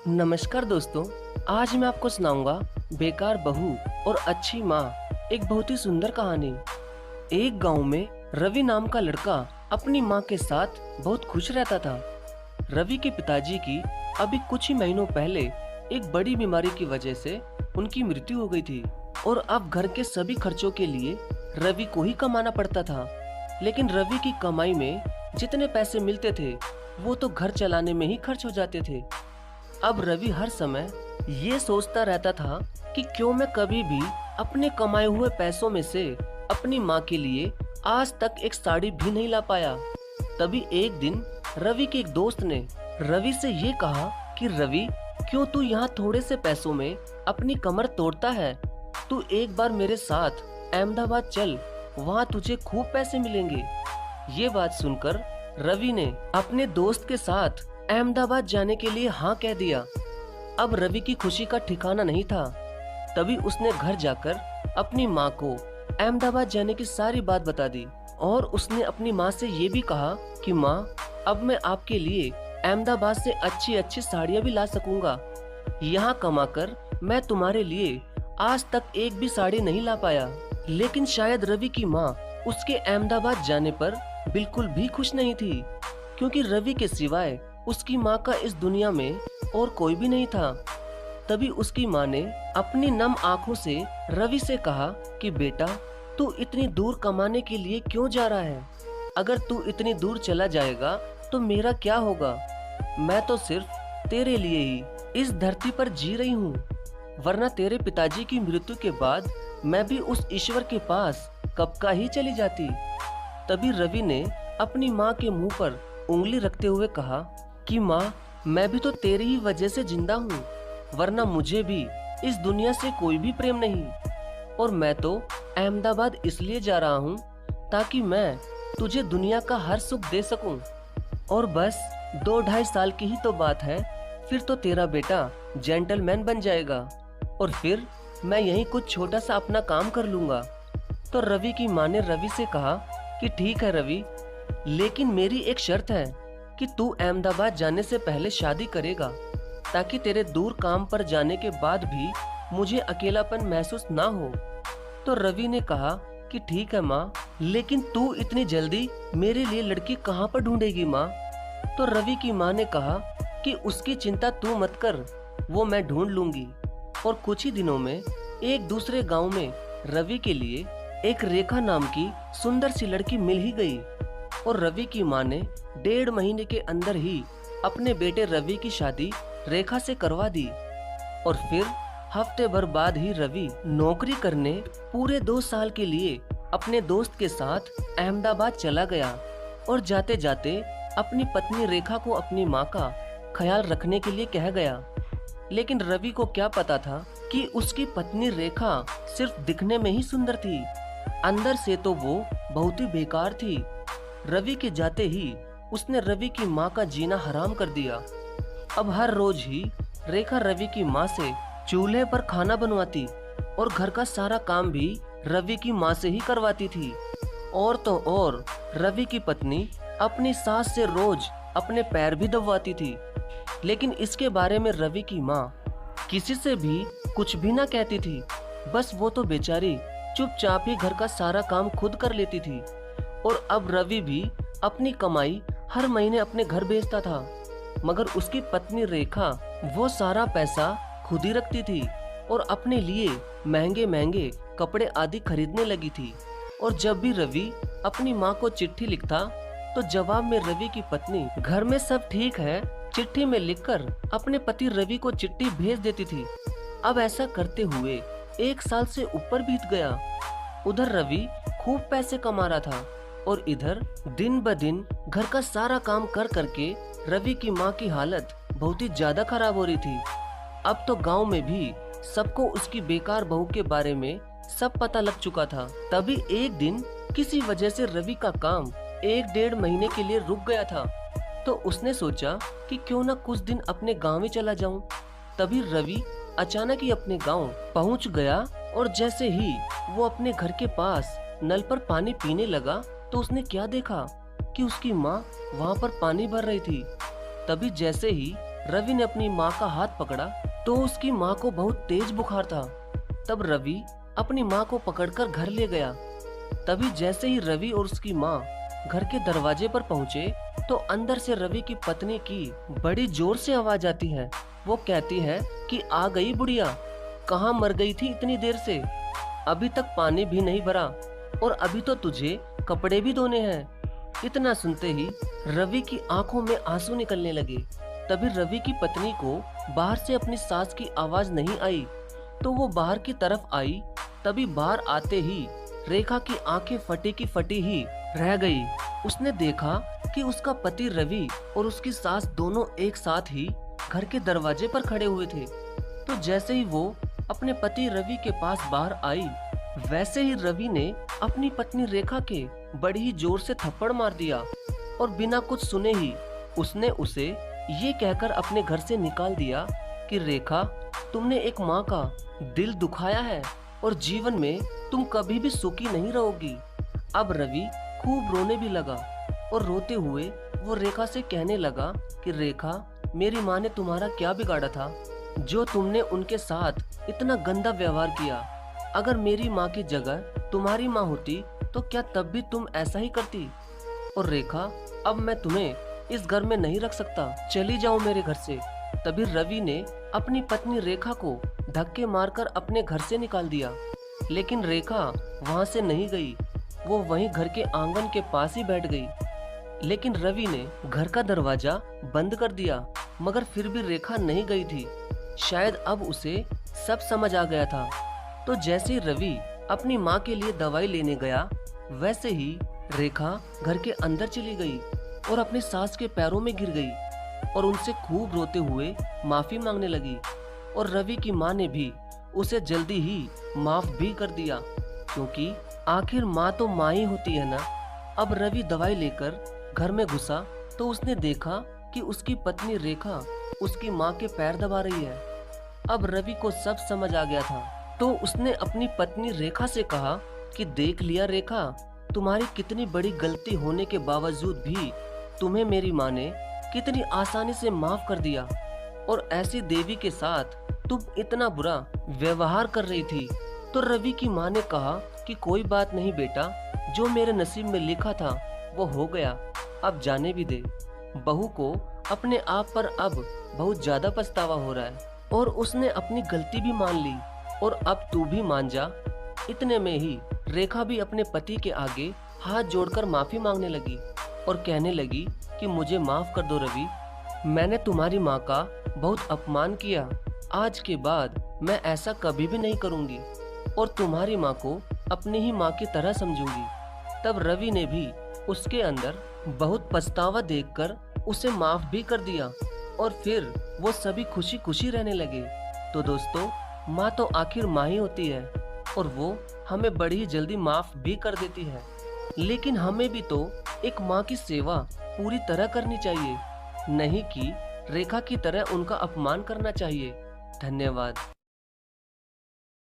नमस्कार दोस्तों। आज मैं आपको सुनाऊंगा बेकार बहू और अच्छी माँ, एक बहुत ही सुंदर कहानी। एक गांव में रवि नाम का लड़का अपनी माँ के साथ बहुत खुश रहता था। रवि के पिताजी की अभी कुछ ही महीनों पहले एक बड़ी बीमारी की वजह से उनकी मृत्यु हो गई थी और अब घर के सभी खर्चों के लिए रवि को ही कमाना पड़ता था। लेकिन रवि की कमाई में जितने पैसे मिलते थे वो तो घर चलाने में ही खर्च हो जाते थे। अब रवि हर समय ये सोचता रहता था कि क्यों मैं कभी भी अपने कमाए हुए पैसों में से अपनी माँ के लिए आज तक एक साड़ी भी नहीं ला पाया। तभी एक दिन रवि के एक दोस्त ने रवि से ये कहा कि रवि, क्यों तू यहाँ थोड़े से पैसों में अपनी कमर तोड़ता है? तू एक बार मेरे साथ अहमदाबाद चल, वहाँ तुझे खूब पैसे मिलेंगे। ये बात सुनकर रवि ने अपने दोस्त के साथ अहमदाबाद जाने के लिए हाँ कह दिया। अब रवि की खुशी का ठिकाना नहीं था। तभी उसने घर जाकर अपनी माँ को अहमदाबाद जाने की सारी बात बता दी और उसने अपनी माँ से ये भी कहा कि माँ, अब मैं आपके लिए अहमदाबाद से अच्छी अच्छी साड़ियाँ भी ला सकूंगा। यहाँ कमाकर मैं तुम्हारे लिए आज तक एक भी साड़ी नहीं ला पाया। लेकिन शायद रवि की माँ उसके अहमदाबाद जाने पर बिल्कुल भी खुश नहीं थी, क्योंकि रवि के सिवाय उसकी माँ का इस दुनिया में और कोई भी नहीं था। तभी उसकी माँ ने अपनी नम आंखों से रवि से कहा कि बेटा, तू इतनी दूर कमाने के लिए क्यों जा रहा है? अगर तू इतनी दूर चला जाएगा तो मेरा क्या होगा? मैं तो सिर्फ तेरे लिए ही इस धरती पर जी रही हूँ, वरना तेरे पिताजी की मृत्यु के बाद मैं भी उस ईश्वर के पास कब का ही चली जाती। तभी रवि ने अपनी माँ के मुंह पर उंगली रखते हुए कहा कि माँ, मैं भी तो तेरी ही वजह से जिंदा हूँ, वरना मुझे भी इस दुनिया से कोई भी प्रेम नहीं। और मैं तो अहमदाबाद इसलिए जा रहा हूँ ताकि मैं तुझे दुनिया का हर सुख दे सकूं। और बस 2-2.5 साल की ही तो बात है, फिर तो तेरा बेटा जेंटलमैन बन जाएगा और फिर मैं यहीं कुछ छोटा सा अपना काम कर लूंगा। तो रवि की माँ ने रवि से कहा कि ठीक है रवि, लेकिन मेरी एक शर्त है कि तू अहमदाबाद जाने से पहले शादी करेगा, ताकि तेरे दूर काम पर जाने के बाद भी मुझे अकेलापन महसूस ना हो। तो रवि ने कहा कि ठीक है माँ, लेकिन तू इतनी जल्दी मेरे लिए लड़की कहाँ पर ढूंढेगी माँ? तो रवि की माँ ने कहा कि उसकी चिंता तू मत कर, वो मैं ढूंढ लूंगी। और कुछ ही दिनों में एक दूसरे गांव में रवि के लिए एक रेखा नाम की सुंदर सी लड़की मिल ही गई। और रवि की माँ ने 1.5 महीने के अंदर ही अपने बेटे रवि की शादी रेखा से करवा दी। और फिर हफ्ते भर बाद ही रवि नौकरी करने पूरे 2 साल के लिए अपने दोस्त के साथ अहमदाबाद चला गया और जाते जाते अपनी पत्नी रेखा को अपनी माँ का ख्याल रखने के लिए कह गया। लेकिन रवि को क्या पता था कि उसकी पत्नी रेखा सिर्फ दिखने में ही सुंदर थी, अंदर से तो वो बहुत ही बेकार थी। रवि के जाते ही उसने रवि की माँ का जीना हराम कर दिया। अब हर रोज ही रेखा रवि की माँ से चूल्हे पर खाना बनवाती और घर का सारा काम भी रवि की माँ से ही करवाती थी। और तो और रवि की पत्नी अपनी सास से रोज अपने पैर भी दबवाती थी। लेकिन इसके बारे में रवि की माँ किसी से भी कुछ भी ना कहती थी, बस वो तो बेचारी चुपचाप ही घर का सारा काम खुद कर लेती थी। और अब रवि भी अपनी कमाई हर महीने अपने घर भेजता था, मगर उसकी पत्नी रेखा वो सारा पैसा खुद ही रखती थी और अपने लिए महंगे महंगे कपड़े आदि खरीदने लगी थी। और जब भी रवि अपनी माँ को चिट्ठी लिखता तो जवाब में रवि की पत्नी घर में सब ठीक है चिट्ठी में लिखकर अपने पति रवि को चिट्ठी भेज देती थी। अब ऐसा करते हुए 1 साल से ऊपर बीत गया। उधर रवि खूब पैसे कमा रहा था और इधर दिन ब दिन घर का सारा काम कर करके रवि की माँ की हालत बहुत ही ज्यादा खराब हो रही थी। अब तो गांव में भी सबको उसकी बेकार बहू के बारे में सब पता लग चुका था। तभी एक दिन किसी वजह से रवि का काम 1-1.5 महीने के लिए रुक गया था। तो उसने सोचा कि क्यों ना कुछ दिन अपने गांव ही चला जाऊं। तभी रवि अचानक ही अपने गांव पहुंच गया और जैसे ही वो अपने घर के पास नल पर पानी पीने लगा तो उसने क्या देखा कि उसकी माँ वहाँ पर पानी भर रही थी। तभी जैसे ही रवि ने अपनी माँ का हाथ पकड़ा तो उसकी माँ को बहुत तेज बुखार था। तब रवि अपनी माँ को पकड़कर घर ले गया। तभी जैसे ही रवि और उसकी माँ घर के दरवाजे पर पहुँचे तो अंदर से रवि की पत्नी की बड़ी जोर से आवाज आती है। वो कहती है कि आ गई बुढ़िया, कहाँ मर गई थी इतनी देर से, अभी तक पानी भी नहीं भरा और अभी तो तुझे कपड़े भी धोने हैं। इतना सुनते ही रवि की आंखों में आंसू निकलने लगे। तभी रवि की पत्नी को बाहर से अपनी सास की आवाज नहीं आई तो वो बाहर की तरफ आई। तभी बाहर आते ही रेखा की आंखें फटी की फटी ही रह गई। उसने देखा कि उसका पति रवि और उसकी सास दोनों एक साथ ही घर के दरवाजे पर खड़े हुए थे। तो जैसे ही वो अपने पति रवि के पास बाहर आई, वैसे ही रवि ने अपनी पत्नी रेखा के बड़ी ही जोर से थप्पड़ मार दिया और बिना कुछ सुने ही उसने उसे ये कहकर अपने घर से निकाल दिया कि रेखा, तुमने एक माँ का दिल दुखाया है और जीवन में तुम कभी भी सुखी नहीं रहोगी। अब रवि खूब रोने भी लगा और रोते हुए वो रेखा से कहने लगा कि रेखा, मेरी माँ ने तुम्हारा क्या बिगाड़ा था जो तुमने उनके साथ इतना गंदा व्यवहार किया। अगर मेरी माँ की जगह तुम्हारी माँ होती तो क्या तब भी तुम ऐसा ही करती। और रेखा, अब मैं तुम्हें इस घर में नहीं रख सकता, चली जाओ मेरे घर से। तभी रवि ने अपनी पत्नी रेखा को धक्के मारकर अपने घर से निकाल दिया, लेकिन रेखा वहां से नहीं गई। वो वहीं घर के आंगन के पास ही बैठ गई। लेकिन रवि ने घर का दरवाजा बंद कर दिया, मगर फिर भी रेखा नहीं गई थी। शायद अब उसे सब समझ आ गया था। तो जैसे रवि अपनी माँ के लिए दवाई लेने गया, वैसे ही रेखा घर के अंदर चली गई और अपनी सास के पैरों में गिर गई और उनसे खूब रोते हुए माफी मांगने लगी। और रवि की माँ ने भी उसे जल्दी ही माफ भी कर दिया, क्योंकि आखिर माँ तो माँ ही होती है ना। अब रवि दवाई लेकर घर में घुसा तो उसने देखा कि उसकी पत्नी रेखा उसकी माँ के पैर दबा रही है। अब रवि को सब समझ आ गया था, तो उसने अपनी पत्नी रेखा से कहा कि देख लिया रेखा, तुम्हारी कितनी बड़ी गलती होने के बावजूद भी तुम्हें मेरी माँ ने कितनी आसानी से माफ कर दिया, और ऐसी देवी के साथ तुम इतना बुरा व्यवहार कर रही थी। तो रवि की माँ ने कहा कि कोई बात नहीं बेटा, जो मेरे नसीब में लिखा था वो हो गया, अब जाने भी दे। बहू को अपने आप पर अब बहुत ज्यादा पछतावा हो रहा है और उसने अपनी गलती भी मान ली, और अब तू भी मान जा। इतने में ही रेखा भी अपने पति के आगे हाथ जोड़कर माफी मांगने लगी और कहने लगी कि मुझे माफ कर दो रवि, मैंने तुम्हारी माँ का बहुत अपमान किया। आज के बाद मैं ऐसा कभी भी नहीं करूँगी और तुम्हारी माँ को अपनी ही माँ की तरह समझूंगी। तब रवि ने भी उसके अंदर बहुत पछतावा देखकर उसे माफ भी कर दिया और फिर वो सभी खुशी खुशी रहने लगे। तो दोस्तों, माँ तो आखिर माँ ही होती है और वो हमें बड़ी ही जल्दी माफ भी कर देती है, लेकिन हमें भी तो एक माँ की सेवा पूरी तरह करनी चाहिए, नहीं कि रेखा की तरह उनका अपमान करना चाहिए। धन्यवाद।